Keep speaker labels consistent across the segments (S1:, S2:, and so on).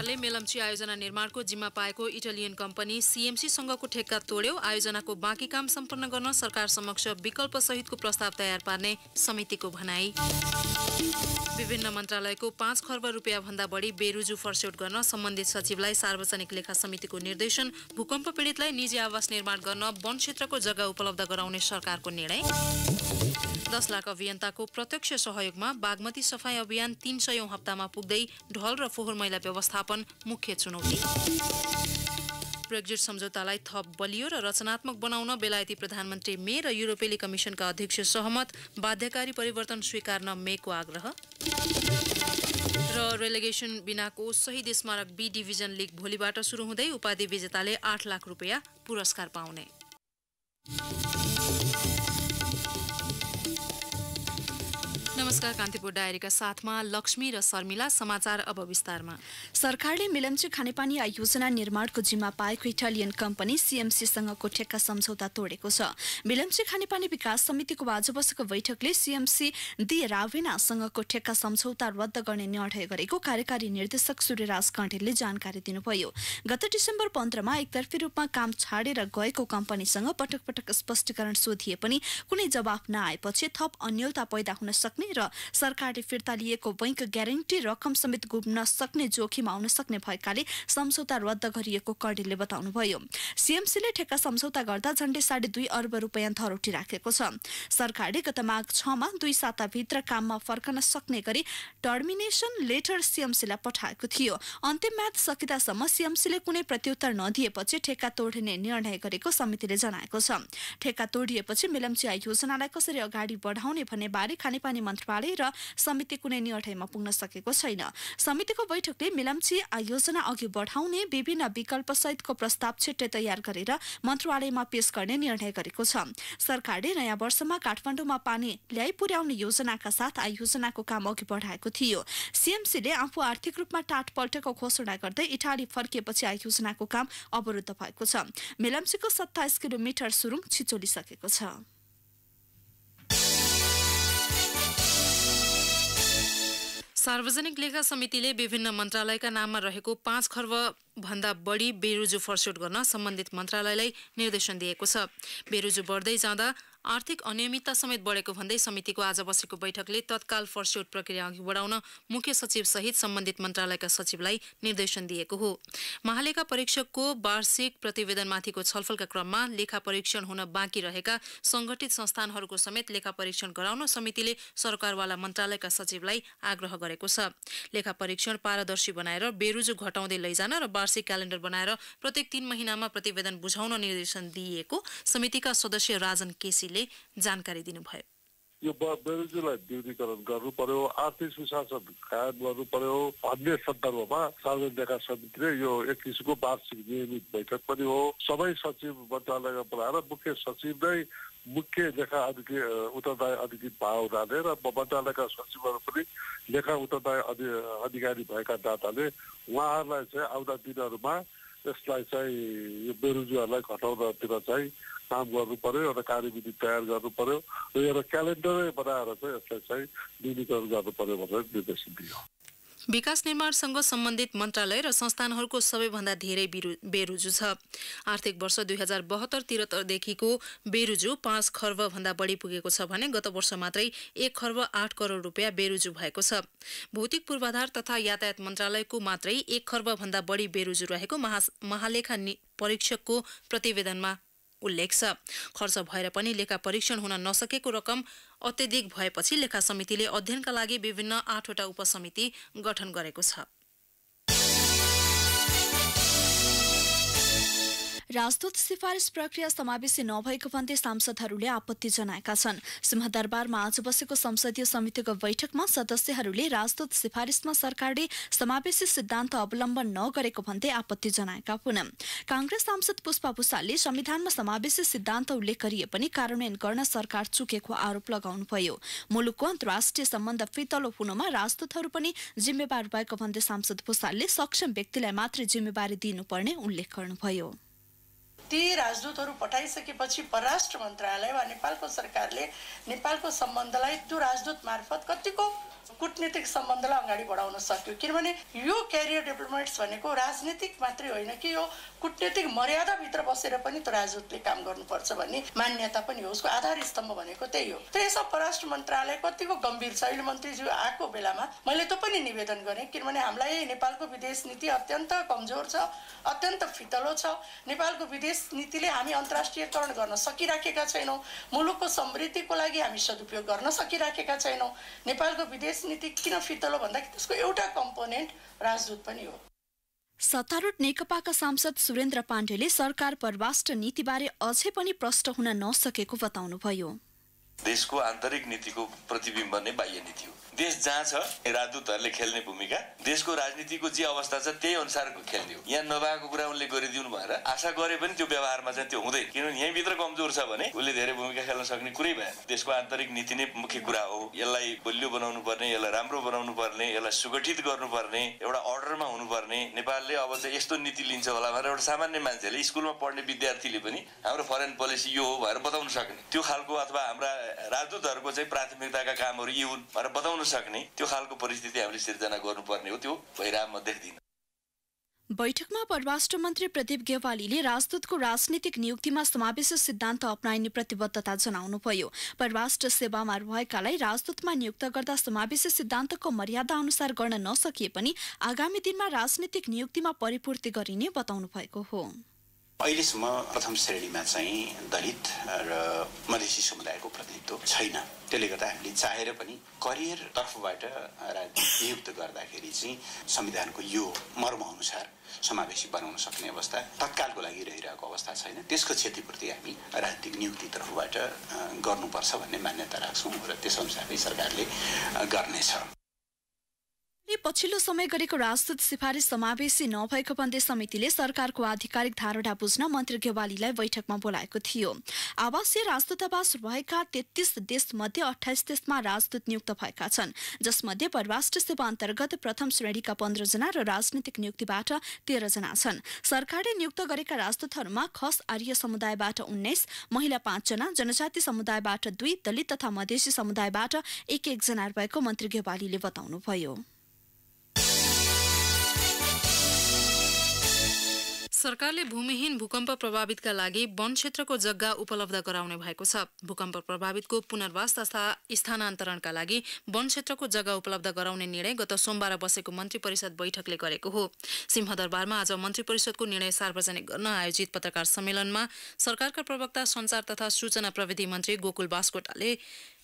S1: सरकारले मेलम्ची आयोजना निर्माणको जिम्मा पाएको इटालियन कम्पनी सीएमसी सँगको ठेक्का तोड्यो। आयोजनाको बाँकी काम सम्पन्न गर्न सरकार समक्ष विकल्प सहितको प्रस्ताव तयार पार्ने समितिको भनाई। विभिन्न मन्त्रालयको 5 खर्ब रुपियाँ भन्दा बढी बेरुजु फर्स्यौट गर्न सम्बन्धित सचिवलाई सार्वजनिक लेखा समितिको निर्देशन। भूकम्प पीडितलाई निजी आवास निर्माण गर्न वन क्षेत्रको जग्गा उपलब्ध गराउने सरकारको निर्णय। 10 लाख अभियन्ताको प्रत्यक्ष सहयोगमा बागमती सफाई अभियान 300औं हप्तामा पुग्दै ढल र फोहोर मैला व्यवस्थापन मुख्य चुनौती। ब्रेक्जिट सम्झौतालाई थप बलियो र रचनात्मक बनाउन बेलायती प्रधानमन्त्री मे र युरोपेली कमिसनका अध्यक्ष सहमत। बाध्यकारी परिवर्तन स्वीकार्न मेको आग्रह। र रेलिगेसन बिनाको शहीद स्मारक बी डिभिजन लिग भोलिबाट सुरु हुँदै उपाधि विजेताले 8 लाख रुपियाँ पुरस्कार पाउने। नमस्कार, कान्तिपुर डायरीका साथमा लक्ष्मी र शर्मिला। समाचार अब विस्तारमा।
S2: सरकारले मेलम्ची खानेपानी योजना निर्माणको जिम्मा पाएको इटालियन कम्पनी सीएमसीसँगको ठेक्का सम्झौता तोडेको छ। मेलम्ची खानेपानी विकास समितिको आज बसेको बैठकले सीएमसी दी रावेनासँगको ठेक्का सम्झौता रद्द गर्ने निर्णय गरेको कार्यकारी निर्देशक सूर्यराज कण्ठेलले जानकारी दिनुभयो। गत डिसेम्बर 15 मा एकतर्फी रूपमा काम छाडेर गएको कम्पनीसँग पटक पटक स्पष्टीकरण सोधिए पनि कुनै जवाफ नआएपछि थप अन्योलता पैदा हुन सक्ने र सरकारले फिर्ता लिएको बैंक ग्यारेन्टी रकम समेत गुम्न सक्ने जोखिम आउन सक्ने भएकाले सम्झौता रद्द गरिएको कण्ठेलले बताउनुभयो। सीएमसीले ठेक्का सम्झौता गर्दा झण्डै 2.5 अर्ब रुपियाँ थरौटी राखेको छ। सरकारले गत माघ 6 मा 2 साताभित्र काममा फर्कन सक्ने गरी टर्मिनेसन लेटर सीएमसीलाई पठाएको थियो। अन्तिम म्याद सकिदासम्म सीएमसीले कुनै प्रत्युत्तर नदिएपछि ठेक्का तोड्ने निर्णय गरेको समितिले जनाएको छ। ठेक्का तोडिएपछि मेलम्ची योजनालाई कसरी अगाडि बढाउने भन्ने बारे खानेपानी मन्त्रालय र समिति कुनै निर्णयमा पुग्न सकेको छैन। समितिको बैठकले मेलम्ची योजना अघि बढाउने विभिन्न विकल्प सहितको प्रस्ताव छिट्टै तयार गरेर मन्त्रालयमा पेश गर्ने निर्णय गरेको छ। सरकारले नयाँ वर्षमा काठमाडौँमा पानी ल्याइ पुर्याउने योजनाका साथ योजनाको काम अघि बढाएको थियो। सीएमसीले आफू आर्थिक रूपमा टाटपल्टेको घोषणा गर्दै इटाली फर्किएपछि योजनाको काम अवरुद्ध भएको छ। मेलम्चीको 27 किलोमिटर सुरुङ छिचोलिसकेको छ।
S1: सार्वजनिक लेखा समितिले विभिन्न मन्त्रालयका नाममा रहेको 5 खर्ब भन्दा बढी बेरुजु फर्स्यौट गर्न सम्बन्धित मन्त्रालयलाई निर्देशन दिएको छ। बेरुजु बढ्दै जाँदा आर्थिक अनियमितता समेत बढेको भन्दै समितिको आज बसेको बैठकले तत्काल फर्स्यौट प्रक्रिया अघि बढाउन मुख्य सचिव सहित सम्बन्धित मन्त्रालयका सचिवलाई निर्देशन दिएको हो। महालेखा परीक्षकको वार्षिक प्रतिवेदनमाथिको छलफलका क्रममा लेखा परीक्षण हुन बाँकी रहेका संगठित संस्थानहरूको समेत लेखा परीक्षण गराउन समितिले सरकारवाला मन्त्रालयका सचिवलाई आग्रह गरेको छ। लेखा परीक्षण पारदर्शी बनाएर बेरुजु घटाउँदै लैजान र वार्षिक क्यालेन्डर बनाएर प्रत्येक 3 महिनामा प्रतिवेदन बुझाउन निर्देशन दिएको समितिका सदस्य राजन केसी जानकारी दिनुभयो।
S3: यो बेरुजुलाई न्यूनीकरण गर्नु पर्यो, आर्थिक सुशासन कायम गर्नु पर्यो भन्ने सन्दर्भमा सार्वजनिक लेखा समितिले यो 21को वार्षिक नियमित बैठक पनि हो। सबै सचिव मन्त्रालयमा बोलाएर मुख्य सचिव नै मुख्य लेखा उत्तरदायी अधिकृत भयो हुनाले र मन्त्रालयका सचिवहरू पनि लेखा उत्तरदायी अधिकारी भएका नाताले उहाँहरूलाई चाहिँ आउँदा दिनहरूमा यसलाई चाहिँ यो बेरुजुहरूलाई घटाउनतिर चाहिँ काम गर्नु पर्यो, एउटा कार्यविधि तयार गर्नु पर्यो र एउटा क्यालेन्डरै बनाएर चाहिँ यसलाई चाहिँ न्यूनीकरण गर्नु पर्यो भनेर निर्देशन दियो।
S1: विकास निर्माणसँग सम्बन्धित मन्त्रालय र संस्थानहरूको सबैभन्दा धेरै बेरुजु छ। आर्थिक वर्ष 2072-73 देखिको बेरुजु 5 खर्ब भन्दा बढी पुगेको छ भने गत वर्ष मात्रै 1 खर्ब 8 करोड रुपियाँ बेरुजु भएको छ। भौतिक पूर्वाधार तथा यातायात मन्त्रालयको मात्रै 1 खर्ब भन्दा बढी बेरुजु रहेको महालेखा परीक्षकको प्रतिवेदनमा उल्लेख छ। खर्च भएर पनि लेखा परीक्षण हुन नसकेको रकम अत्यधिक भएपछि लेखा समितिले अध्ययनका लागि विभिन्न 8 वटा उपसमिति गठन गरेको छ।
S2: राजदूत सिफारिस प्रक्रिया समावेशी नभएको भन्दै सांसदहरूले आपत्ति जनाएका छन्। सिंहदरबारमा आज बसेको संसदीय समितिको बैठकमा सदस्यहरूले राजदूत सिफारिसमा सरकारले समावेशी सिद्धान्त अवलम्बन नगरेको भन्दै आपत्ति जनाएका हुन्। कांग्रेस सांसद पुष्पा भुसालले संविधानमा समावेशी सिद्धान्त उल्लेख गरिए पनि कार्यान्वयन गर्न सरकार चुकेको आरोप लगाउनुभयो। मुलुकको अन्तर्राष्ट्रिय सम्बन्ध फितलो हुनुमा राजदूतहरू पनि जिम्मेवार भएको भन्दै सांसद भुसालले सक्षम व्यक्तिलाई मात्रै जिम्मेवारी दिनुपर्ने उल्लेख गर्नुभयो।
S4: ती राजदूतहरू पठाइसकेपछि परराष्ट्र मन्त्रालय वा नेपालको सरकारले नेपालको सम्बन्धलाई त्यो राजदूत मार्फत कतिको कूटनीतिक सम्बन्धलाई अगाडि बढाउन सक्यो। किनभने यो क्यारियर डेभलपमेन्ट्स भनेको राजनीतिक मात्रै होइन कि यो कूटनीतिक मर्यादाभित्र बसेर पनि त राजदूतले काम गर्नुपर्छ भन्ने मान्यता पनि हो। उसको आधार स्तम्भ भनेको त्यही हो। त यसो परराष्ट्र मन्त्रालय कतिको गम्भीर छ। अहिले मन्त्रीज्यू आएको बेलामा मैले त पनि निवेदन गरेँ, किनभने हामीलाई नेपालको विदेश नीति अत्यन्त कमजोर छ, अत्यन्त फितलो छ। नेपालको विदेश नीतिले हामी अन्तर्राष्ट्रियकरण गर्न सकिराखेका छैनौँ। मुलुकको समृद्धिको लागि हामी सदुपयोग गर्न सकिराखेका छैनौँ। नेपालको विदेश नीति किन फितलो भन्दाखेरि त्यसको एउटा कम्पोनेन्ट राजदूत पनि हो।
S2: सत्तारूढ नेकपाका सांसद सुरेन्द्र पाण्डेले सरकार परराष्ट्र नीतिबारे अझै पनि प्रष्ट हुन नसकेको बताउनुभयो।
S5: देशको आन्तरिक नीतिको प्रतिबिम्ब नै बाह्य नीति हो। देश जहाँ छ राजदूतहरूले खेल्ने भूमिका देशको राजनीतिको जे अवस्था छ त्यही अनुसारको खेल्ने हो। यहाँ नभएको कुरा उनले गरिदिनु भएर आशा गरे पनि त्यो व्यवहारमा चाहिँ त्यो हुँदैन। किनभने यहीँभित्र कमजोर छ भने उसले धेरै भूमिका खेल्न सक्ने कुरै भएन। देशको आन्तरिक नीति नै मुख्य कुरा हो। यसलाई बलियो बनाउनु पर्ने, यसलाई राम्रो बनाउनु पर्ने, यसलाई सुगठित गर्नुपर्ने, एउटा अर्डरमा हुनुपर्ने। नेपालले अब चाहिँ यस्तो नीति लिन्छ होला भनेर एउटा सामान्य मान्छेले स्कुलमा पढ्ने विद्यार्थीले पनि हाम्रो फरेन पोलिसी यो हो भनेर बताउन सक्ने त्यो खालको, अथवा हाम्रा राजदूतहरूको चाहिँ प्राथमिकताका कामहरू यी हुन् भनेर बताउन सक्ने त्यो खालको परिस्थिति हामीले सिर्जना गर्नुपर्ने हो। त्यो भइरहेको म देख्दिनँ।
S2: बैठकमा परराष्ट्र मन्त्री प्रदीप गेवालीले राजदूतको राजनीतिक नियुक्तिमा समावेशी सिद्धान्त अपनाइने प्रतिबद्धता जनाउनुभयो। परराष्ट्र सेवामा रहेकालाई राजदूतमा नियुक्त गर्दा समावेशी सिद्धान्तको मर्यादा अनुसार गर्न नसकिए पनि आगामी दिनमा राजनीतिक नियुक्तिमा परिपूर्ति गरिने बताउनु भएको हो।
S6: अहिलेसम्म प्रथम श्रेणीमा चाहिँ दलित र मधेसी समुदायको प्रतिनिधित्व छैन। त्यसले गर्दा हामीले चाहेर पनि करियर तर्फबाट नियुक्त गर्दाखेरि चाहिँ संविधानको यो मर्म अनुसार समावेशी बनाउन सक्ने अवस्था तत्कालको लागि रहिरहेको अवस्था छैन। त्यसको क्षतिपूर्ति हामी राजनीतिक नियुक्ति तर्फबाट गर्नुपर्छ भन्ने मान्यता राख्छौँ र त्यस अनुसारले सरकारले गर्नेछ।
S2: पछिल्लो समय गरेको राजदूत सिफारिस समावेशी नभएको भन्दै समितिले सरकारको आधिकारिक धारणा बुझ्न मन्त्री गेवालीलाई बैठकमा बोलाएको थियो। आवासीय राजदूतावास रहेका 33 देशमध्ये 28 देशमा राजदूत नियुक्त भएका छन्, जसमध्ये परराष्ट्र सेवा अन्तर्गत प्रथम श्रेणीका 15 जना र राजनीतिक नियुक्तिबाट 13 जना छन्। सरकारले नियुक्त गरेका राजदूतहरूमा खस आर्य समुदायबाट 19, महिला 5 जना, जनजाति समुदायबाट 2, दलित तथा मधेसी समुदायबाट 1-1 जना रहेको मन्त्री गेवालीले बताउनुभयो।
S1: सरकारले भूमिहीन भूकम्प प्रभावितका लागि वन क्षेत्रको जग्गा उपलब्ध गराउने भएको छ। भूकम्प प्रभावितको पुनर्वास तथा स्थानान्तरणका लागि वन क्षेत्रको जग्गा उपलब्ध गराउने निर्णय गत सोमबार बसेको मन्त्री परिषद बैठकले गरेको हो। सिंहदरबारमा आज मन्त्री परिषदको निर्णय सार्वजनिक गर्न आयोजित पत्रकार सम्मेलनमा सरकारका प्रवक्ता सञ्चार तथा सूचना प्रविधि मन्त्री गोकुल बास्कोटाले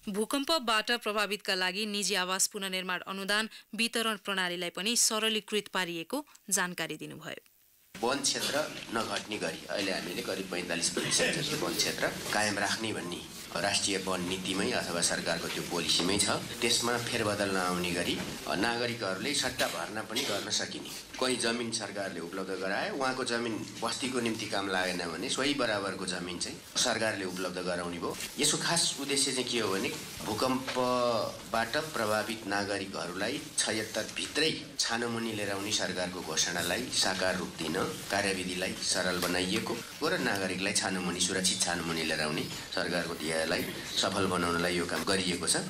S1: भूकम्पबाट प्रभावितका लागि निजी आवास पुनर्निर्माण अनुदान वितरण प्रणालीलाई पनि सरलीकृत पारिएको जानकारी दिनुभयो।
S7: वन क्षेत्र नघट्ने गरी अहिले हामीले करिब 45% जस्तो वन क्षेत्र कायम राख्ने भन्ने राष्ट्रिय वन नीतिमै अथवा सरकारको त्यो पोलिसीमै छ। त्यसमा फेरबदल नआउने गरी नागरिकहरूले सट्टा भर्ना पनि गर्न सकिने। कोही जमिन सरकारले उपलब्ध गराए, उहाँको जमिन बस्तीको निम्ति काम लागेन भने सोही बराबरको जमिन चाहिँ सरकारले उपलब्ध गराउने भयो। यसको खास उद्देश्य चाहिँ के हो भने भूकम्पबाट प्रभावित नागरिकहरूलाई 76 भित्रै छानोमुनि लिएर आउने सरकारको घोषणालाई साकार रूप दिन कार्यविधिलाई सरल बनाइएको र नागरिकलाई छानोमुनि सुरक्षित छानोमुनि लिएर आउने सरकारको ध्येयलाई सफल बनाउनलाई यो काम गरिएको छ।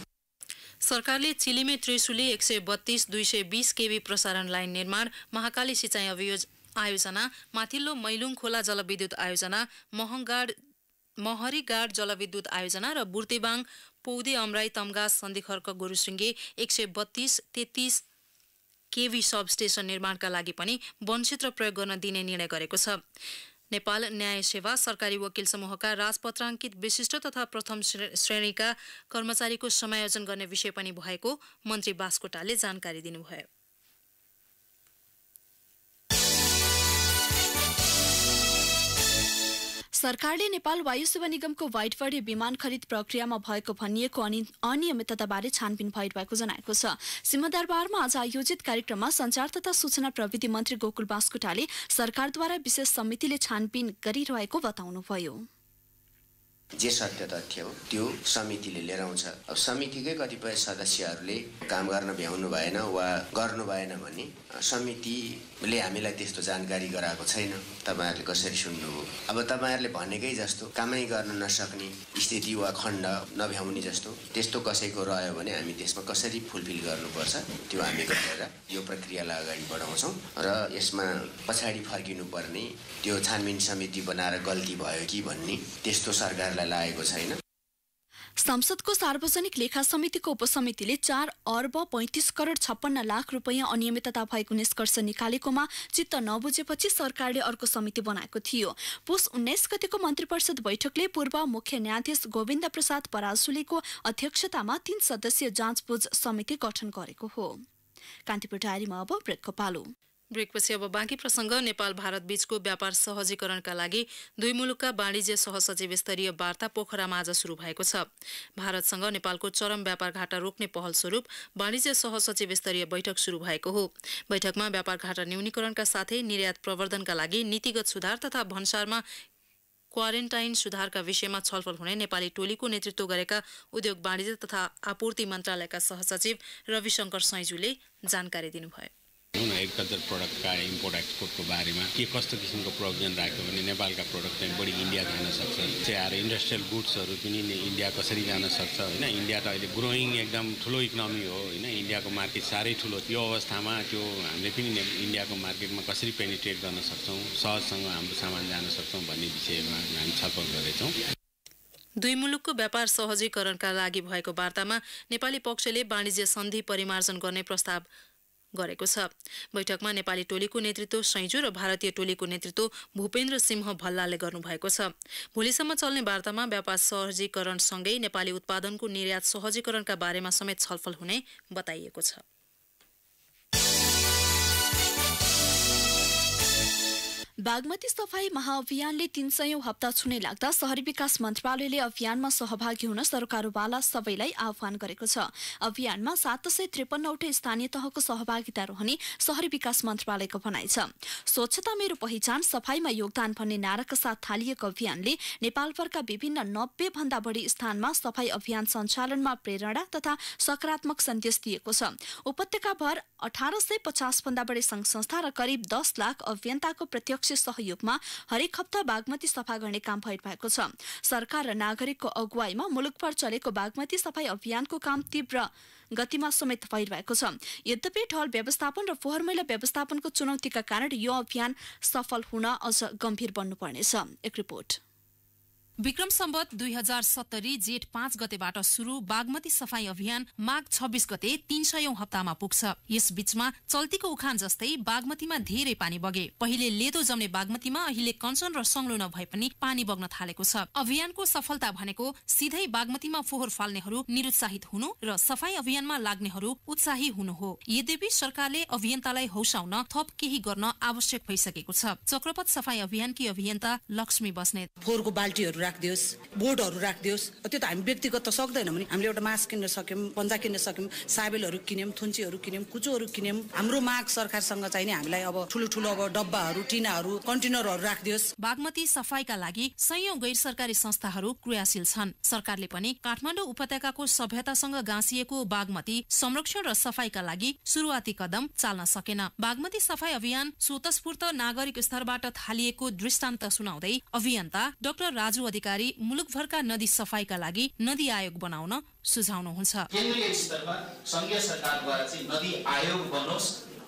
S1: सरकारले चिलिमे त्रिशुली 132-220 केबी प्रसारण लाइन निर्माण, महाकाली सिँचाइ आयोजना, माथिल्लो मैलुङ खोला जलविद्युत आयोजना, महरीगाड जलविद्युत आयोजना र बुर्तेबाङ पौदे अमराई तम्घास सन्धिखर्क गोरुसिङ्गे 132-33 केवी सबस्टेसन निर्माणका लागि पनि वन क्षेत्र प्रयोग गर्न दिने निर्णय गरेको छ। नेपाल न्याय सेवा सरकारी वकिल समूहका राजपत्राङ्कित विशिष्ट तथा प्रथम श्रेणीका कर्मचारीको समायोजन गर्ने विषय पनि भएको मन्त्री बास्कोटाले जानकारी दिनुभयो।
S2: सरकारले नेपाल वायु सेवा निगमको वाइटबडी विमान खरिद प्रक्रियामा भएको भनिएको अनियमितताबारे छानबिन भइरहेको जनाएको छ। सिंहदरबारमा आज आयोजित कार्यक्रममा सञ्चार तथा सूचना प्रविधि मन्त्री गोकुल बास्कोटाले सरकारद्वारा विशेष समितिले छानबिन गरिरहेको बताउनुभयो।
S7: जे सत्य तथ्य हो त्यो समितिले लिएर आउँछ। अब समितिकै कतिपय सदस्यहरूले काम गर्न भ्याउनु भएन वा गर्नु भएन भने समितिले हामीलाई त्यस्तो जानकारी गराएको छैन। तपाईँहरूले कसरी सुन्नुभयो? अब तपाईँहरूले भनेकै जस्तो कामै गर्न नसक्ने स्थिति वा खण्ड नभ्याउने जस्तो त्यस्तो कसैको रह्यो भने हामी त्यसमा कसरी फुलफिल गर्नुपर्छ त्यो हामी गरेर यो प्रक्रियालाई अगाडि बढाउँछौँ र यसमा पछाडि फर्किनुपर्ने त्यो छानबिन समिति बनाएर गल्ती भयो कि भन्ने त्यस्तो सरकारलाई लागेको छैन।
S2: संसदको सार्वजनिक लेखा समितिको उपसमितिले 4 अर्ब 35 करोड 56 लाख रुपैयाँ अनियमितता भएको निष्कर्ष निकालेकोमा चित्त नबुझेपछि सरकारले अर्को समिति बनाएको थियो। पुस 19 गतेको मन्त्रीपरिषद बैठकले पूर्व मुख्य न्यायाधीश गोविन्द प्रसाद पराजुलीको अध्यक्षतामा 3 सदस्यीय जाँचबुझ समिति गठन गरेको हो। कान्तिपुर डायरीमा अब ब्रेकको पालो।
S1: ब्रेकपछि अब बाँकी प्रसंग। नेपाल भारत बीचको व्यापार सहजीकरणका लागि दुई मुलुकका वाणिज्य सहसचिव स्तरीय वार्ता पोखरामा आज शुरू भएको छ। भारतसँग नेपालको चरम व्यापार घाटा रोक्ने पहल स्वरूप वाणिज्य सहसचिव स्तरीय बैठक शुरू भएको हो। बैठकमा व्यापार घाटा न्यूनीकरणका साथै निर्यात प्रवर्धनका लागि नीतिगत सुधार तथा भन्सारमा क्वारेन्टाइन सुधारका विषयमा छलफल हुने नेपाली टोलीको नेतृत्व गरेका उद्योग वाणिज्य तथा आपूर्ति मन्त्रालयका सहसचिव रविशंकर सैजुले जानकारी दिनुभयो।
S8: एग्रिकल्चर प्रोडक्टका इम्पोर्ट एक्सपोर्टको बारेमा के कस्तो किसिमको प्रोभिजन राख्यो भने नेपालका प्रोडक्ट चाहिँ बढी इन्डिया जान सक्छ। चाहिँ इन्डस्ट्रियल गुड्सहरू पनि इन्डिया कसरी जान सक्छ होइन। इन्डिया त अहिले ग्रोइङ एकदम ठुलो इकोनोमी हो होइन। इन्डियाको मार्केट साह्रै ठुलो। त्यो अवस्थामा त्यो हामीले पनि इन्डियाको मार्केटमा कसरी पेनिट्रेट गर्न सक्छौँ, सहजसँग हाम्रो सामान जान सक्छौँ भन्ने विषयमा हामी छलफल गर्दैछौँ।
S1: दुई मुलुकको व्यापार सहजीकरणका लागि भएको वार्तामा नेपाली पक्षले वाणिज्य सन्धि परिमार्जन गर्ने प्रस्ताव गरेको छ। बैठकमा नेपाली टोलीको नेतृत्व सैजु र भारतीय टोलीको नेतृत्व भूपेन्द्र सिंह भल्लाले गर्नुभएको छ। भोलिसम्म चल्ने वार्तामा व्यापार सहजीकरणसँगै नेपाली उत्पादनको निर्यात सहजीकरणका बारेमा समेत छलफल हुने बताइएको छ।
S2: बागमती सफाई महाअभियानले 300औं हप्ता छुने लाग्दा शहरी विकास मन्त्रालयले अभियानमा सहभागी हुन सरकारवाला सबैलाई आह्वान गरेको छ। अभियानमा 753वटै स्थानीय तहको सहभागिता रहने शहरी विकास मन्त्रालयको भनाइ छ। स्वच्छता मेरो पहिचान सफाईमा योगदान भन्ने नाराका साथ थालिएको अभियानले नेपालभरका विभिन्न 90 भन्दा बढी स्थानमा सफाई अभियान सञ्चालनमा प्रेरणा तथा सकारात्मक सन्देश दिएको छ। उपत्यकाभर 1850 भन्दा बढी संघ संस्था र करिब 10 लाख अभियन्ताको प्रत्यक्ष सहयोगमा हरेक हप्ता बागमती सफा गर्ने काम भइरहेको छ। सरकार र नागरिकको अगुवाईमा मुलुकभर चलेको बागमती सफाई अभियानको काम तीव्र गतिमा समेत भइरहेको छ। यद्यपि ढल व्यवस्थापन र फोहोर मैला व्यवस्थापनको चुनौतीका कारण यो अभियान सफल हुन अझ गम्भीर बन्नुपर्नेछ। एक रिपोर्ट।
S1: विक्रम सम्वत 2070 जेठ 5 गतेबाट शुरू बागमती सफाई अभियान माघ 26 गते 300औं हप्तामा पुग्छ। यस बीचमा चल्तीको उखान जस्तै बागमतीमा धेरै पानी बगे। पहिले लेदो जम्ने बागमतीमा अहिले कञ्चन र सङ्लो नभए पनि पानी बग्न थालेको छ। अभियानको सफलता भनेको सिधै बागमतीमा फोहोर फाल्नेहरू निरुत्साहित हुनु र सफाई अभियानमा लाग्नेहरू उत्साही हुनु हो। यद्यपि सरकारले अभियन्तालाई हौसाउन थप केही गर्न आवश्यक भइसकेको छ। चक्रपथ सफाई अभियानकी अभियन्ता लक्ष्मी बस्नेत।
S9: फोहोरको बाल्टीहरू राख्दियोस्, बोर्डहरू राख्दियोस्। त्यो त हामी व्यक्तिगत त सक्दैनौँ नि। हामीले एउटा मास्क किन्न सक्यौँ, पन्जा किन्न सक्यौँ, साबेलहरू किन्यौँ, थुन्चीहरू किन्यौँ, कुचोहरू किन्यौँ। हाम्रो माग सरकारसँग चाहिँ नि हामीलाई अब ठुलो अब डब्बाहरू, टिनाहरू, कन्टेनरहरू राख्दियोस्।
S1: बागमती सफाईका लागि सयौं गैर सरकारी संस्थाहरू क्रियाशील छन्। सरकारले पनि काठमाडौँ उपत्यकाको सभ्यतासँग गाँसिएको बागमती संरक्षण र सफाईका लागि सुरुवाती कदम चाल्न सकेन। बागमती सफाई अभियान स्वतस्फूर्त नागरिक स्तरबाट थालिएको दृष्टान्त सुनाउँदै अभियन्ता डाक्टर राजु अधिकारी मुलुकभरका नदी सफाईका लागि नदी आयोग बनाउन सुझाउनुहुन्छ।
S10: केन्द्रीय स्तरमा संघीय सरकारद्वारा चाहिँ नदी आयोग बनोस्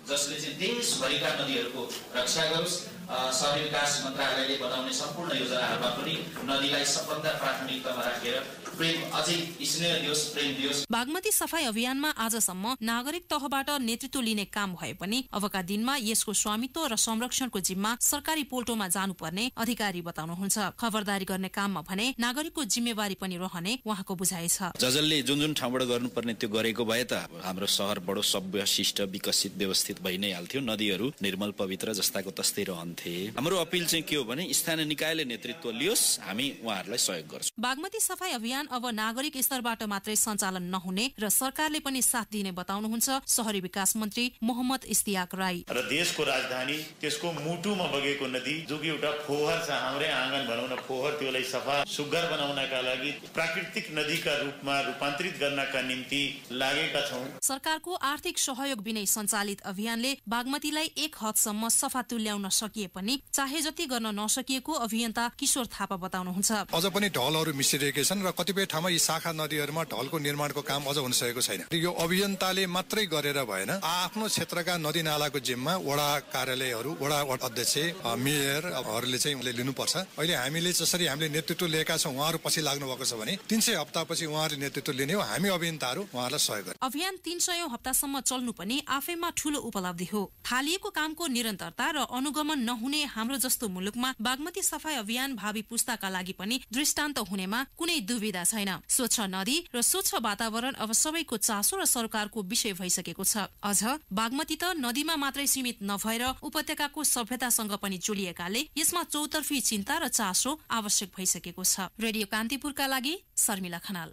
S10: जसले चाहिँ देशभरिका नदीहरूको रक्षा गरोस्। शहरी विकास मन्त्रालयले बनाउने सम्पूर्ण योजनाहरूमा पनि नदीलाई सबभन्दा प्राथमिकतामा राखेर प्रेम अझै स्नेह दियोस्, प्रेम दियोस्।
S1: बागमती सफाई अभियानमा आजसम्म नागरिक तहबाट नेतृत्व लिने काम भए पनि अबका दिनमा यसको स्वामित्व र संरक्षणको जिम्मा सरकारी पोल्टोमा जानुपर्ने अधिकारी बताउनुहुन्छ। खबरदारी गर्ने काममा भने नागरिकको जिम्मेवारी पनि रहने उहाँको बुझाइ छ।
S11: जसले जुन ठाउँबाट गर्नुपर्ने त्यो गरेको भए त हाम्रो शहर बडो सभ्य, शिष्ट, विकसित, व्यवस्थित भइ नै हाल्थ्यो। नदीहरू निर्मल, पवित्र जस्ताको तस्तै रहन्थे। हाम्रो अपिल चाहिँ के हो भने स्थानीय निकायले नेतृत्व लियोस्, हामी उहाँहरूलाई सहयोग गर्छौँ।
S1: बागमती सफाई अभियान अभियान अब नागरिक स्तरबाट मात्रै सञ्चालन नहुने र सरकारले पनि साथ दिने बताउनुहुन्छ शहरी विकास मन्त्री मोहम्मद इस्तियाक राई।
S12: र देशको राजधानी त्यसको मुटुमा बगेको नदी जो कि एउटा फोहर छ, हाम्रै आँगन भनौँ न फोहर, त्यसलाई सफा सुग्घर बनाउनका लागि प्राकृतिक नदीका रूपमा रूपान्तरित गर्नका निम्ति लागेका छौं।
S1: सरकारको आर्थिक सहयोग बिनै सञ्चालित अभियानले बागमतीलाई एक हदसम्म सफा तुल्याउन सकिए पनि चाहे जति गर्न नसकिएको अभियन्ता किशोर थापा बताउनुहुन्छ।
S13: अझ पनि ढलहरू मिसिरहेका छन् र कतिपय ठाउँमा यी शाखा नदीहरूमा ढलको निर्माणको काम अझ हुन सकेको छैन। यो अभियन्ताले मात्रै गरेर भएन, आफ्नो क्षेत्रका नदी नालाको जिम्मा वडा कार्यालयहरू, वडा अध्यक्ष, मेयरहरूले चाहिँ लिनुपर्छ। अहिले हामीले जसरी हामीले नेतृत्व लिएका छौँ, उहाँहरू पछि लाग्नु भएको छ भने 300 हप्तापछि उहाँहरूले नेतृत्व लिने हो, हामी अभियन्ताहरू उहाँलाई सहयोग गर्ने।
S1: अभियान 300 हप्तासम्म चल्नु पनि आफैमा ठूलो उपलब्धि हो। थालिएको कामको निरन्तरता र अनुगमन नहुने हाम्रो जस्तो मुलुकमा बागमती सफाई अभियान भावी पुस्ताका लागि पनि दृष्टान्त हुनेमा कुनै दुविधा छैन। स्वच्छ नदी र स्वच्छ वातावरण अब सबैको चासो र सरकारको विषय भइसकेको छ। अझ बागमती त नदीमा मात्रै सीमित नभएर उपत्यकाको सभ्यतासँग पनि जोडिएकाले यसमा चौतर्फी चिन्ता र चासो आवश्यक भइसकेको छ। रेडियो कान्तिपुरका लागि शर्मिला खनाल।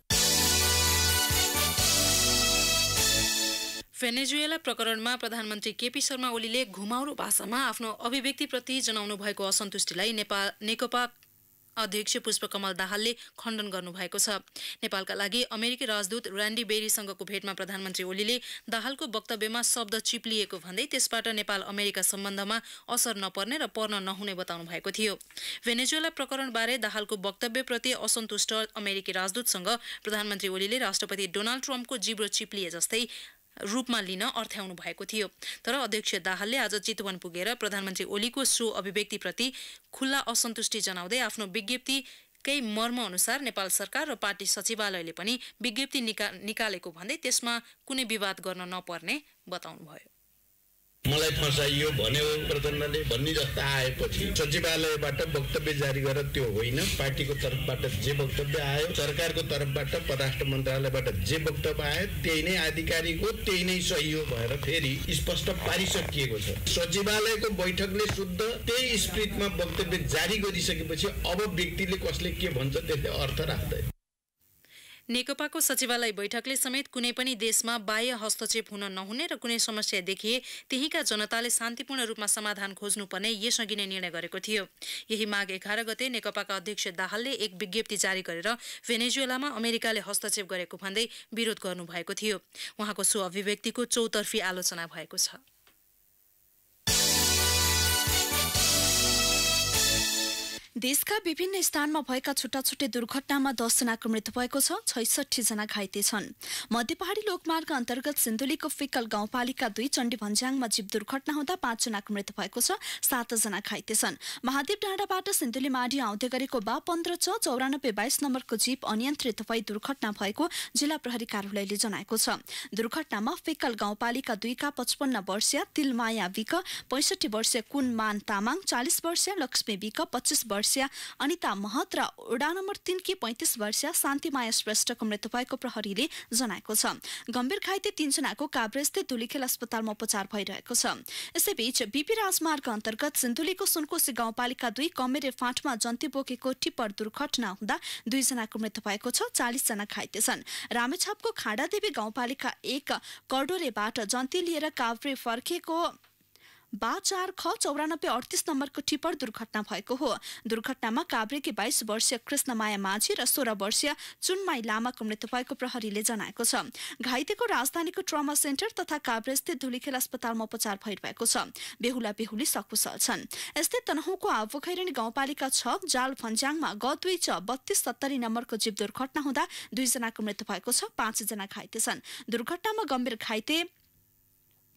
S1: भेनेजुएला प्रकरणमा प्रधानमन्त्री केपी शर्मा ओलीले घुमाउरो भाषामा आफ्नो अभिव्यक्तिप्रति जनाउनु भएको असन्तुष्टिलाई नेकपा अध्यक्ष पुष्पकमल दाहालले खण्डन गर्नुभएको छ। नेपालका लागि अमेरिकी राजदूत र्यान्डी बेरीसँगको भेटमा प्रधानमन्त्री ओलीले दाहालको वक्तव्यमा शब्द चिप्लिएको भन्दै त्यसबाट नेपाल अमेरिका सम्बन्धमा असर नपर्ने र पर्न नहुने बताउनु भएको थियो। भेनेजुएला प्रकरणबारे दाहालको वक्तव्यप्रति असन्तुष्ट अमेरिकी राजदूतसँग प्रधानमन्त्री ओलीले राष्ट्रपति डोनाल्ड ट्रम्पको जिब्रो चिप्लिए जस्तै रूपमा लिन अर्थ्याउनु भएको थियो। तर अध्यक्ष दाहालले आज चितवन पुगेर प्रधानमन्त्री ओलीको सो अभिव्यक्तिप्रति खुल्ला असन्तुष्टि जनाउँदै आफ्नो विज्ञप्तिकै मर्म अनुसार नेपाल सरकार र पार्टी सचिवालयले पनि विज्ञप्ति निकालेको भन्दै त्यसमा कुनै विवाद गर्न नपर्ने बताउनुभयो।
S14: मलाई फसाइयो भन्यो प्रचण्डले भन्ने जस्तो आएपछि सचिवालयबाट वक्तव्य जारी गरेर त्यो होइन, पार्टीको तर्फबाट जे वक्तव्य आयो, सरकारको तर्फबाट परराष्ट्र मन्त्रालयबाट जे वक्तव्य आयो त्यही नै आधिकारिक हो, त्यही नै सही हो भएर फेरि स्पष्ट पारिसकिएको छ। सचिवालयको बैठकले शुद्ध त्यही स्पिरिटमा वक्तव्य जारी गरिसकेपछि अब व्यक्तिले कसले के भन्छ त्यसले अर्थ राख्दैन।
S1: नेकपाको सचिवालय बैठकले समेत कुनै पनि देशमा बाह्य हस्तक्षेप हुन नहुने र कुनै समस्या देखिए त्यहीका जनताले शान्तिपूर्ण रूपमा समाधान खोज्नुपर्ने यसअघि नै निर्णय गरेको थियो। यही माघ 11 गते नेकपाका अध्यक्ष दाहालले एक विज्ञप्ति जारी गरेर भेनेजुएलामा अमेरिकाले हस्तक्षेप गरेको भन्दै विरोध गर्नुभएको थियो। उहाँको सो अभिव्यक्तिको चौतर्फी आलोचना भएको छ।
S2: देशका विभिन्न स्थानमा भएका छुट्टा छुट्टै दुर्घटनामा 10 जनाको मृत्यु भएको छ, 66 जना घाइते छन्। मध्य पहाडी लोकमार्ग अन्तर्गत सिन्धुलीको फिकल गाउँपालिका 2 चण्डी भन्ज्याङमा जीप दुर्घटना हुँदा 5 जनाको मृत्यु भएको छ, 7 जना घाइते छन्। महादेव डाँडाबाट सिन्धुली माडी आउँदै गरेको 15/94/22 नम्बरको जीप अनियन्त्रित भई दुर्घटना भएको जिल्ला प्रहरी कार्यालयले जनाएको छ। दुर्घटनामा फिकल गाउँपालिका 2 का 55 वर्षीय तिलमाया विक, 65 वर्षीय कुनमान तामाङ, 40 वर्षीय लक्ष्मी विक, 25 वर्षीय अनिता महत र ओडा नम्बर 3 की 35 वर्षीय शान्तिमाया श्रेष्ठको मृत्यु भएको प्रहरीले जनाएको छ। गम्भीर घाइते 3 जनाको काभ्रेस्थित धुलीखेल अस्पतालमा उपचार भइरहेको छ। यसैबीच बीपी राजमार्ग अन्तर्गत सिन्धुलीको सुनकोशी गाउँपालिका 2 कमेरे फाँटमा जन्ती बोकेको टिप्पर दुर्घटना हुँदा 2 जनाको मृत्यु भएको छ, 40 जना घाइते छन्। रामेछापको खाडादेवी गाउँपालिका 1 कर्डोरेबाट जन्ती लिएर काभ्रे फर्केको 4/94/38 नम्बरको टिप्पर दुर्घटना भएको हो। दुर्घटनामा काभ्रेकी 22 वर्षीय कृष्णमाया माझी र 16 वर्षीय चुनमाई लामाको मृत्यु भएको प्रहरीले जनाएको छ। घाइतेको राजधानीको ट्रमा सेन्टर तथा काभ्रेस्थित धुलीखेल अस्पतालमा उपचार भइरहेको छ। बेहुला बेहुली सकुशल छन्। यस्तै तनहुँको आफोखैरनी गाउँपालिका 6 जाल भन्ज्याङमा G2/3270 नम्बरको जीप दुर्घटना हुँदा 2 जनाको मृत्यु भएको छ, 5 जना घाइते छन्। दुर्घटनामा गम्भीर घाइते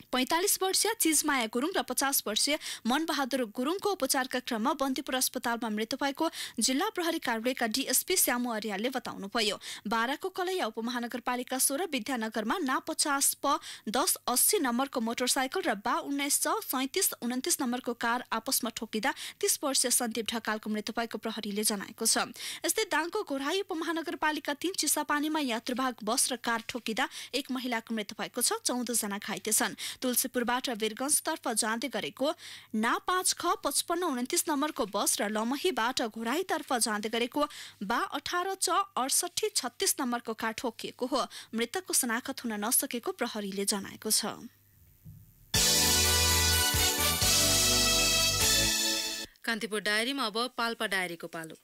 S2: 45 वर्षीय चिजमाया गुरुङ र 50 वर्षीय मनबहादुर गुरुङको उपचारका क्रममा बन्तीपुर अस्पतालमा मृत्यु भएको जिल्ला प्रहरी कार्यालयका डीएसपी श्यामु अर्यालले बताउनुभयो। बाराको कलैया उपमहानगरपालिका 16 विद्यानगरमा ना 50/1080 नम्बरको मोटरसाइकल र 1937-29 नम्बरको कार आपसमा ठोकिँदा 30 वर्षीय सन्दीप ढकालको मृत्यु भएको प्रहरीले जनाएको छ। यस्तै दाङको गोराई उपमहानगरपालिका 3 चिसापानीमा यात्रुवाहक बस र कार ठोकिँदा 1 महिलाको मृत्यु भएको छ, 14 जना घाइते छन्। तुलसीपुरबाट वीरगञ्जतर्फ जाँदै गरेको ना 5ख 5529 नम्बरको बस र लमहीबाट घोराईतर्फ जाँदै गरेको बा 18 च 68 36 नम्बरको कार ठोकिएको हो। मृतकको शनाखत हुन नसकेको प्रहरीले जनाएको छ।
S1: कान्तिपुर डायरीमा अब पाल्पा डायरीको पालो।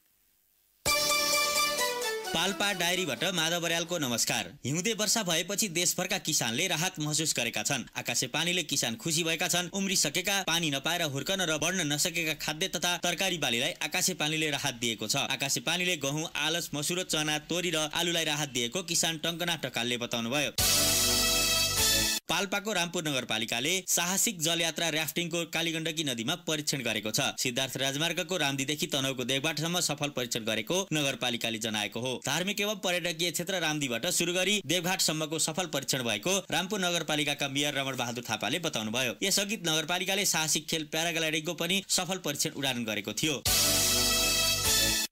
S15: पाल्पा डायरीबाट माधव बर्यालको नमस्कार। हिउँदे वर्षा भएपछि देशभरका किसानले राहत महसुस गरेका छन्। आकाशे पानीले किसान खुसी भएका छन्। उम्रिसकेका, पानी नपाएर हुर्कन र बढ्न नसकेका खाद्य तथा तरकारी बालीलाई आकाशे पानीले राहत दिएको छ। आकाशे पानीले गहुँ, आलस, मसुरो, चना, तोरी र आलुलाई राहत दिएको किसान टङ्कना ढकालले बताउनुभयो। पाल्पाको रामपुर नगरपालिकाले साहसिक जलयात्रा र्याफ्टिङको कालीगण्डकी नदीमा परीक्षण गरेको छ। सिद्धार्थ राजमार्गको रामदीदेखि तनहुको देवघाटसम्म सफल परीक्षण गरेको नगरपालिकाले जनाएको हो। धार्मिक एवं पर्यटकीय क्षेत्र रामदीबाट सुरु गरी देवघाटसम्मको सफल परीक्षण भएको रामपुर नगरपालिकाका मेयर रमण बहादुर थापाले बताउनुभयो। यसअघि नगरपालिकाले साहसिक खेल प्याराग्लाइडिङको पनि सफल परीक्षण उडान गरेको थियो।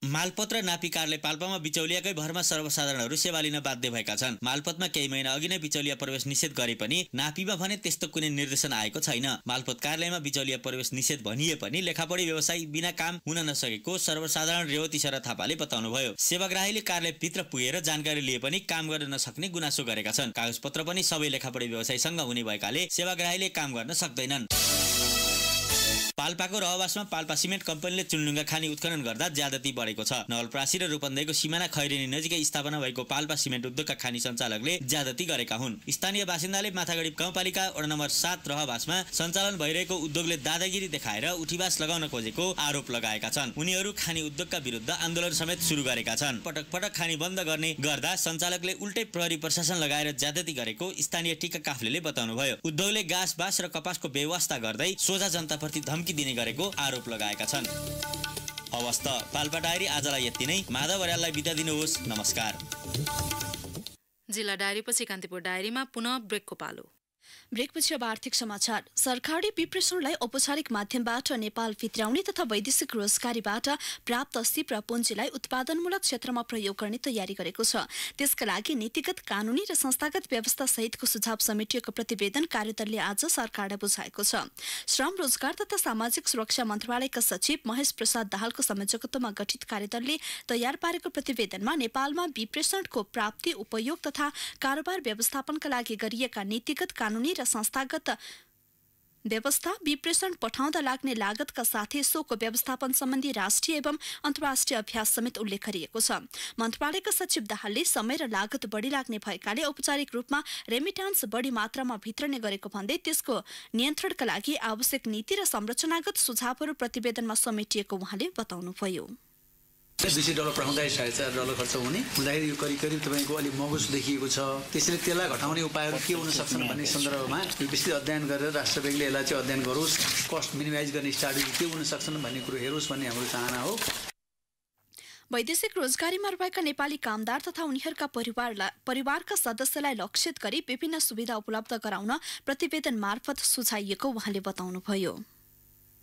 S15: मालपोत र नापी कार्यालय पाल्पामा बिचौलियाकै भरमा सर्वसाधारणहरू सेवा लिन बाध्य भएका छन्। मालपोतमा केही महिना अघि नै बिचौलिया प्रवेश निषेध गरे पनि नापीमा भने त्यस्तो कुनै निर्देशन आएको छैन। मालपोत कार्यालयमा बिचौलिया प्रवेश निषेध भनिए पनि लेखापढी व्यवसायी बिना काम हुन नसकेको सर्वसाधारण रेवती शरद थापाले बताउनुभयो। सेवाग्राहीले कार्यालयभित्र पुगेर जानकारी लिए पनि काम गर्न नसक्ने गुनासो गरेका छन्। कागजपत्र पनि सबै लेखापढी व्यवसायीसँग हुने भएकाले सेवाग्राहीले काम गर्न सक्दैनन्। पाल्पाको रहवासमा पाल्पा सिमेन्ट कम्पनीले चुनलुङ्गा खानी उत्खनन गर्दा ज्यादती बढेको छ। नवलपरासी र रूपन्देहीको सिमाना खैरेनी नजिकै स्थापना भएको पाल्पा सिमेन्ट उद्योगका खानी सञ्चालकले ज्यादती गरेका हुन्। स्थानीय बासिन्दाले माथागढी गाउँपालिका वडा नम्बर 7 रहवासमा सञ्चालन भइरहेको उद्योगले दादागिरी देखाएर उठीवास लगाउन खोजेको आरोप लगाएका छन्। उनीहरू खानी उद्योगका विरुद्ध आन्दोलन समेत सुरु गरेका छन्। पटक पटक खानी बन्द गर्ने गर्दा सञ्चालकले उल्टै प्रहरी प्रशासन लगाएर ज्यादती गरेको स्थानीय टिका काफ्लेले बताउनुभयो। उद्योगले घाँस बाँस र कपासको व्यवस्था गर्दै सोझा जनताप्रति धम्की दिने गरेको आरोप लगाएका छन्। हवस् त पाल्पा डायरी आजलाई यति नै। माधव बर्याललाई बिदा दिनुहोस्। नमस्कार।
S1: जिल्ला डायरीपछि कान्तिपुर डायरीमा पुनः ब्रेकको पालो।
S2: ब्रेकपछि अब आर्थिक समाचार। सरकारले विप्रेषणलाई औपचारिक माध्यमबाट नेपाल भित्राउने तथा वैदेशिक रोजगारीबाट प्राप्त सिप र पुँजीलाई उत्पादनमूलक क्षेत्रमा प्रयोग गर्ने तयारी गरेको छ। त्यसका लागि नीतिगत, कानूनी र संस्थागत व्यवस्था सहितको सुझाव समेटिएको प्रतिवेदन कार्यदलले आज सरकारलाई बुझाएको छ। श्रम, रोजगार तथा सामाजिक सुरक्षा मन्त्रालयका सचिव महेश प्रसाद दाहालको संयोजकत्वमा गठित कार्यदलले तयार पारेको प्रतिवेदनमा नेपालमा विप्रेषणको प्राप्ति, उपयोग तथा कारोबार व्यवस्थापनका लागि गरिएका नीतिगत, कानूनी र संस्थागत व्यवस्था, विप्रेषण पठाउँदा लाग्ने लागतका साथै सोको व्यवस्थापन सम्बन्धी राष्ट्रिय एवं अन्तर्राष्ट्रिय अभ्यास समेत उल्लेख गरिएको छ। मन्त्रालयका सचिव दाहालले समय र लागत बढी लाग्ने भएकाले औपचारिक रूपमा रेमिटान्स बढी मात्रामा भित्रने गरेको भन्दै त्यसको नियन्त्रणका लागि आवश्यक नीति र संरचनागत सुझावहरू प्रतिवेदनमा समेटिएको उहाँले बताउनुभयो।
S16: $200 पठाउँदा $4.5 खर्च हुने हुँदाखेरि यो करिब तपाईँको अलिक महँगो देखिएको छ। त्यसैले त्यसलाई घटाउने उपायहरू के हुन सक्छन् भन्ने सन्दर्भमा विस्तृत अध्ययन गरेर राष्ट्र ब्याङ्कले यसलाई चाहिँ अध्ययन गरोस्, कस्ट मिनिमाइज गर्ने स्ट्राटेजी के हुन सक्छन् भन्ने कुरो हेरोस् भन्ने हाम्रो चाहना हो।
S2: वैदेशिक रोजगारीमा रहेका नेपाली कामदार तथा उनीहरूका परिवारका सदस्यलाई लक्षित गरी विभिन्न सुविधा उपलब्ध गराउन प्रतिवेदन मार्फत सुझाइएको उहाँले बताउनुभयो।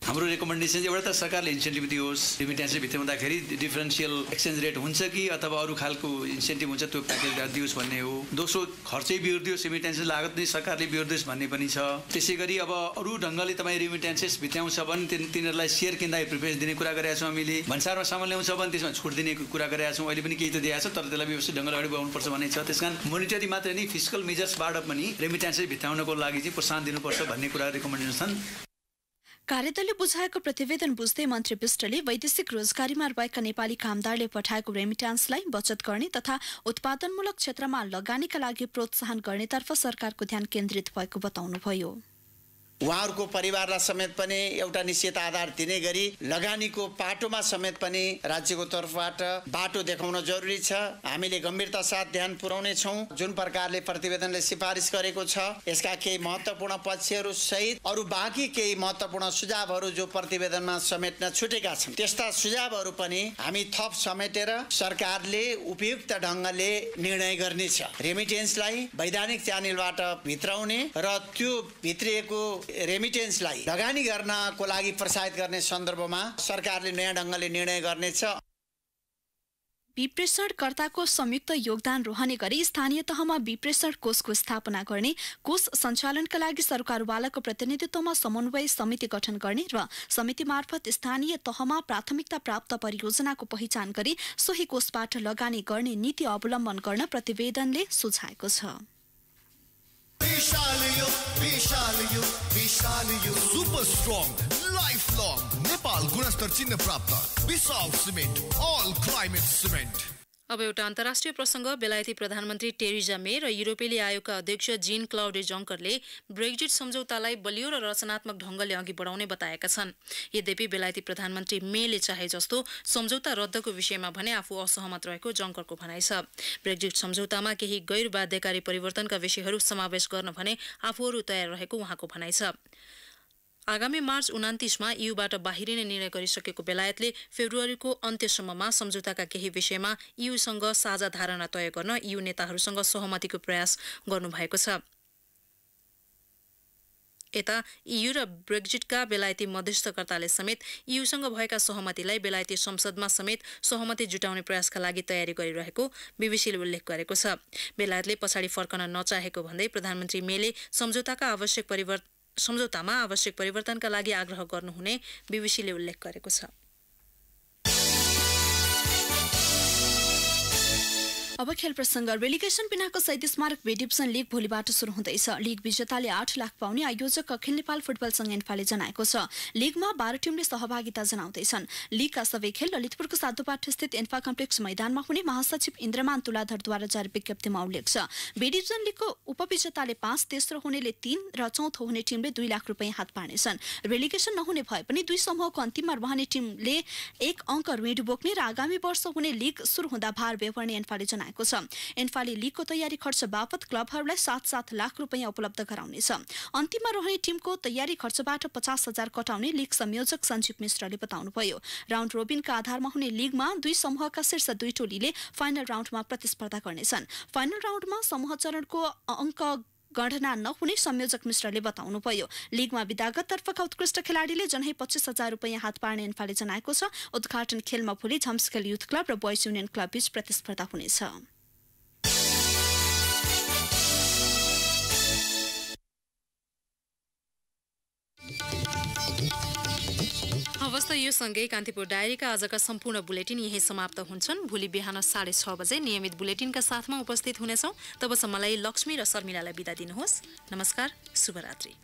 S16: हाम्रो रेकमेन्डेसन एउटा त सरकारले इन्सेन्टिभ दियोस्, रेमिट्यान्स भित्राउँदाखेरि डिफरेन्सियल एक्सचेन्ज रेट हुन्छ कि अथवा अरू खालको इन्सेन्टिभ हुन्छ त्यो प्याकेज दियोस् भन्ने हो। दोस्रो, खर्चै बिहोरिदियोस्, रेमिट्यान्स लागत नै सरकारले बिहोरिदियोस् भन्ने पनि छ। त्यसै गरी अब अरू ढङ्गले तपाईँ रेमिट्यान्सेस भित्राउँछ भने तिनीहरूलाई सेयर किन्दा प्रिफरेन्स दिने कुरा गरेका छौँ हामीले। भन्सारमा सामान ल्याउँछ भने त्यसमा छुट दिने कुरा गरेका छौँ। अहिले पनि केही त दिएको छ, तर त्यसलाई व्यवस्थित ढङ्गले अगाडि बढाउनुपर्छ भन्ने छ। त्यस कारण मोनिटरी मात्रै नै फिजिकल मेजर्सबाट पनि रेमिट्यान्सेस भित्राउनको लागि चाहिँ प्रोत्साहन दिनुपर्छ भन्ने कुरा रेकमेन्डेसन छन्।
S2: कार्यदलले बुझाएको प्रतिवेदन बुझ्दै मन्त्री विष्टले वैदेशिक रोजगारीमा रहेका नेपाली कामदारले पठाएको रेमिट्यान्सलाई बचत गर्ने तथा उत्पादनमूलक क्षेत्रमा लगानीका लागि प्रोत्साहन गर्नेतर्फ सरकारको ध्यान केन्द्रित भएको बताउनुभयो।
S17: उहाँहरूको परिवारलाई समेत पनि एउटा निश्चित आधार दिने गरी लगानीको पाटोमा समेत पनि राज्यको तर्फबाट बाटो देखाउन जरुरी छ। हामीले गम्भीरता साथ ध्यान पुर्याउने छौँ। जुन प्रकारले प्रतिवेदनले सिफारिस गरेको छ यसका केही महत्त्वपूर्ण पक्षहरू सहित अरू बाँकी केही महत्त्वपूर्ण सुझावहरू जो प्रतिवेदनमा समेट्न छुटेका छन् त्यस्ता सुझावहरू पनि हामी थप समेटेर सरकारले उपयुक्त ढङ्गले निर्णय गर्नेछ। रेमिटेन्सलाई वैधानिक च्यानलबाट भित्राउने र त्यो भित्रिएको रेमिटेन्सलाई लगानी गर्नको लागि प्रोत्साहित गर्ने सन्दर्भमा सरकारले नयाँ ढङ्गले निर्णय गर्नेछ।
S2: विप्रेषणकर्ताको संयुक्त योगदान रहने गरी स्थानीय तहमा विप्रेषण कोषको स्थापना गर्ने, कोष सञ्चालनका लागि सरकारवालाको प्रतिनिधित्वमा समन्वय समिति गठन गर्ने र समिति मार्फत स्थानीय तहमा प्राथमिकता प्राप्त परियोजनाको पहिचान गरी सोही कोषबाट लगानी गर्ने नीति अवलम्बन गर्न प्रतिवेदनले सुझाएको छ।
S18: Super strong life long Nepal गुणस्तर चिन्ह प्राप्त विशाल सिमेन्ट अल क्लाइमेट सिमेन्ट।
S1: अब एउटा अन्तर्राष्ट्रिय प्रसंग। बेलायती प्रधानमन्त्री टेरिजा मे र युरोपेली आयोगका अध्यक्ष जीन क्लाउडे जङ्करले ब्रेक्जिट सम्झौतालाई बलियो र रचनात्मक ढंगले अघि बढाउने बताएका छन्। यद्यपि बेलायती प्रधानमन्त्री मेले चाहे जस्तो सम्झौता रद्दको विषयमा भने आफू असहमत रहेको जङ्करको भनाइ छ। ब्रेक्जिट सम्झौतामा केही गैर बाध्यकारी परिवर्तनका विषयहरू समावेश गर्न भने आफूहरू तयार रहेको उहाँको भनाइ छ। आगामी मार्च 29 ईयूबाट बाहिरिने निर्णय गरिसकेको बेलायतले फेब्रुअरीको अन्त्यसम्ममा सम्झौताका केही विषयमा ईयूसँग साझा धारणा तय गर्न ईयू नेताहरूसँग सहमतिको प्रयास गर्नुभएको छ। यता ईयू र ब्रेक्जिटका बेलायती मध्यस्थकर्ताले समेत ईयूसँग भएका सहमतिलाई बेलायती संसदमा समेत सहमति जुटाउने प्रयासका लागि तयारी गरिरहेको बीबीसीले उल्लेख गरेको छ। बेलायतले पछाडि फर्कन नचाहेको भन्दै प्रधानमन्त्री मेले सम्झौतामा आवश्यक परिवर्तनका लागि आग्रह गर्नुहुने बीबीसीले उल्लेख गरेको छ।
S2: अब खेल प्रसंग। रेलिगेसन बिनाको 37 स्मारक बी डिभिजन लीग भोलिबाट सुरु हुँदैछ। लीग विजेताले 8 लाख पाउने आयोजक अखिल नेपाल फुटबल संघ एन्फाले जनाएको छ। लीगमा 12 टिमले सहभागिता जनाउँदैछन्। लीगका सबै खेल ललितपुरको साधुपाठ स्थित एन्फा कम्प्लेक्स मैदानमा हुने महासचिव इन्द्रमान तुलाधरद्वारा जारी विज्ञप्तिमा उल्लेख छ। बी डिभिजन लीगको उपविजेताले 5, तेस्रो हुनेले 3 र चौथो हुने टिमले 2 लाख रुपैयाँ हात पार्नेछन्। रेलिगेसन नहुने भए पनि 2 समूहको अन्तिममा रहने टिमले 1 अङ्क ऋण बोक्ने र आगामी वर्ष हुने लीग सुरु हुँदा भार बेहोर्ने एन्फाले जनाएको छ। एन्फाले लीगको तयारी खर्च बापत क्लबहरूलाई 7-7 लाख रुपैयाँ उपलब्ध गराउनेछ। अन्तिममा रहने टिमको तयारी खर्चबाट 50,000 कटाउने लीग संयोजक सञ्जीव मिश्रले बताउनुभयो। राउन्ड रोबिनका आधारमा हुने लीगमा 2 समूहका शीर्ष 2 टोलीले फाइनल राउन्डमा प्रतिस्पर्धा गर्नेछन्। फाइनल राउन्डमा समूह चरणको अङ्क गणना नहुने संयोजक मिश्रले बताउनुभयो। लीगमा विधागत तर्फका उत्कृष्ट खेलाडीले जनै 25,000 रुपैयाँ हात पार्ने एन्फाले जनाएको छ। उद्घाटन खेलमा भोलि झम्सखेल युथ क्लब र बोइज युनियन क्लब बीच प्रतिस्पर्धा हुनेछ।
S1: अवस्था यो सँगै कान्तिपुर डायरीका आजका सम्पूर्ण बुलेटिन यही समाप्त हुन्छन्। भोलि बिहान 6:30 बजे नियमित बुलेटिनका साथमा उपस्थित हुनेछौँ। तबसम्मलाई लक्ष्मी र शर्मिलालाई बिदा दिनुहोस्। नमस्कार, शुभरात्रि।